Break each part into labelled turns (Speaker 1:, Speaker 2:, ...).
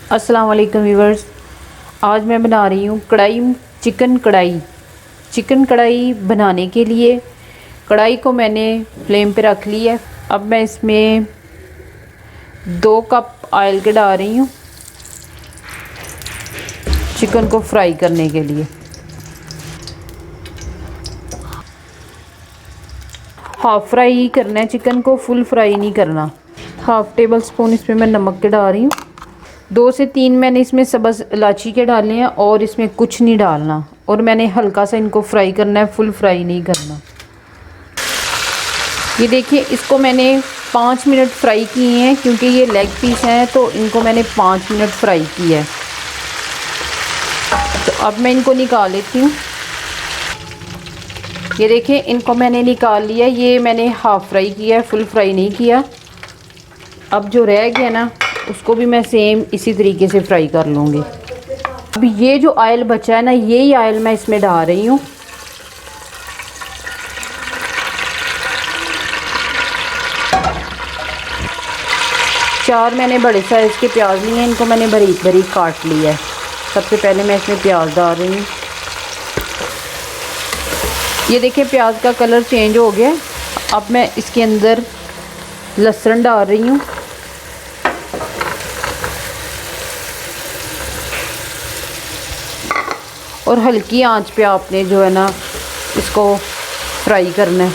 Speaker 1: अस्सलाम वालेकुम व्यूवर्स। आज मैं बना रही हूँ चिकन कढ़ाई बनाने के लिए कढ़ाई को मैंने फ्लेम पे रख ली है। अब मैं इसमें 2 कप ऑयल के डाल रही हूँ चिकन को फ्राई करने के लिए। हाफ़ फ्राई करना है चिकन को, फुल फ्राई नहीं करना। हाफ़ टेबल स्पून इसमें मैं नमक के डाल रही हूँ। 2 से 3 मैंने इसमें सब्ज़ इलायची के डालने हैं और इसमें कुछ नहीं डालना। और मैंने हल्का सा इनको फ्राई करना है, फुल फ्राई नहीं करना। ये देखिए, इसको मैंने 5 मिनट फ्राई किए हैं क्योंकि ये लेग पीस हैं, तो इनको मैंने 5 मिनट फ्राई किया है। तो अब मैं इनको निकाल लेती हूँ। ये देखिए, इनको मैंने निकाल लिया। ये मैंने हाफ़ फ्राई किया है, फुल फ्राई नहीं किया। अब जो रह गया ना, उसको भी मैं सेम इसी तरीके से फ्राई कर लूँगी। अब ये जो ऑयल बचा है ना, यही ऑयल मैं इसमें डाल रही हूँ। चार मैंने बड़े साइज़ के प्याज लिए हैं, इनको मैंने बारीक बारीक काट लिया है। सबसे पहले मैं इसमें प्याज डाल रही हूँ। ये देखिए, प्याज का कलर चेंज हो गया। अब मैं इसके अंदर लहसुन डाल रही हूँ। और हल्की आंच पे आपने जो है ना, इसको फ्राई करना है।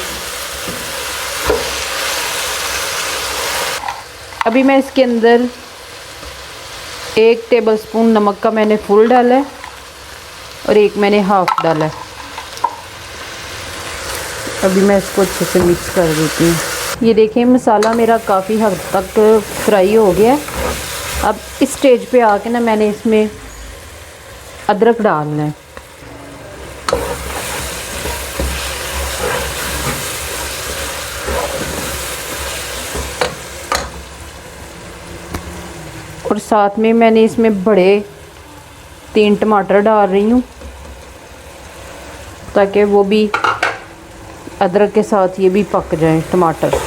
Speaker 1: अभी मैं इसके अंदर 1 टेबलस्पून नमक का मैंने फुल डाला है और 1 मैंने हाफ़ डाला है। अभी मैं इसको अच्छे से मिक्स कर देती हूँ। ये देखिए, मसाला मेरा काफ़ी हद तक फ्राई हो गया है। अब इस स्टेज पे आके ना, मैंने इसमें अदरक डालना है। और साथ में मैंने इसमें बड़े 3 टमाटर डाल रही हूँ, ताकि वो भी अदरक के साथ ये भी पक जाए टमाटर।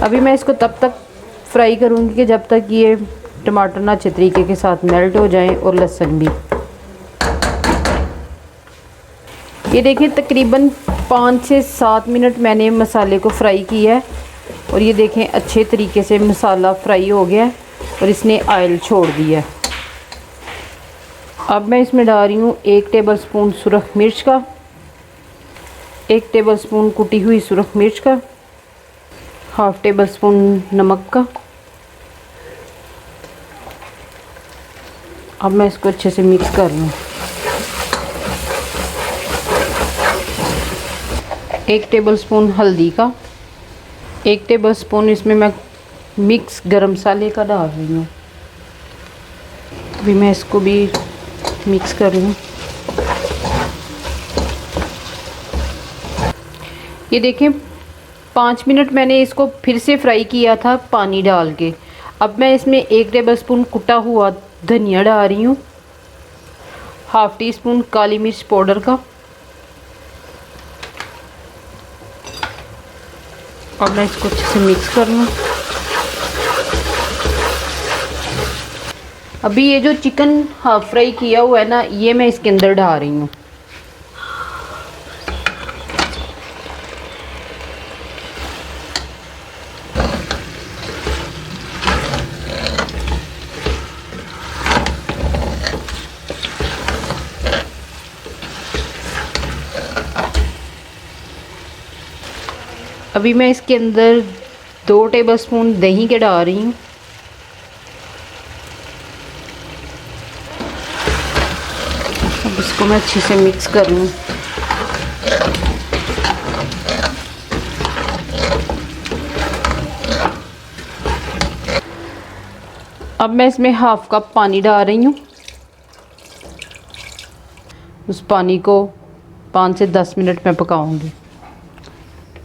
Speaker 1: अभी मैं इसको तब तक फ्राई करूँगी कि जब तक ये टमाटर ना अच्छे तरीके के साथ मेल्ट हो जाए और लहसुन भी। ये देखिए, तकरीबन 5 से 7 मिनट मैंने मसाले को फ्राई किया है। और ये देखें, अच्छे तरीके से मसाला फ्राई हो गया है और इसने ऑयल छोड़ दिया है। अब मैं इसमें डाल रही हूँ 1 टेबलस्पून सुरख मिर्च का, 1 टेबलस्पून कुटी हुई सुरख मिर्च का, हाफ़ टेबलस्पून नमक का। अब मैं इसको अच्छे से मिक्स कर लूँ। 1 टेबलस्पून हल्दी का, 1 टेबलस्पून इसमें मैं मिक्स गरम मसाले का डाल रही हूँ। अभी मैं इसको भी मिक्स कर लूँ। ये देखें, 5 मिनट मैंने इसको फिर से फ्राई किया था पानी डाल के। अब मैं इसमें 1 टेबलस्पून कुटा हुआ धनिया डाल रही हूँ, हाफ़ टी स्पून काली मिर्च पाउडर का। और मैं इसको अच्छे से मिक्स कर लूँ। अभी ये जो चिकन हाफ फ्राई किया हुआ है ना, ये मैं इसके अंदर डाल रही हूँ। अभी मैं इसके अंदर 2 टेबलस्पून दही के डाल रही हूँ। अब इसको मैं अच्छे से मिक्स कर लूँ। अब मैं इसमें हाफ़ कप पानी डाल रही हूँ। उस पानी को 5 से 10 मिनट में पकाऊंगी।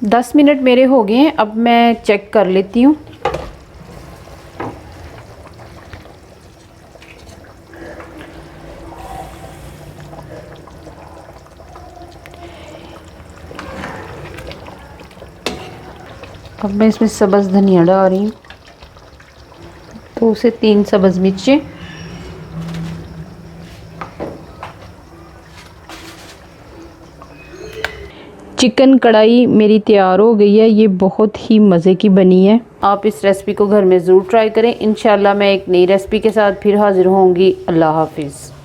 Speaker 1: 10 मिनट मेरे हो गए हैं। अब मैं चेक कर लेती हूँ। अब मैं इसमें सब्ज़ धनिया डाल रही हूँ, 2 से 3 सब्ज़ मिर्चें। चिकन कढ़ाई मेरी तैयार हो गई है, ये बहुत ही मज़े की बनी है। आप इस रेसिपी को घर में ज़रूर ट्राई करें। इंशाल्लाह मैं एक नई रेसिपी के साथ फिर हाज़िर होंगी। अल्लाह हाफिज़।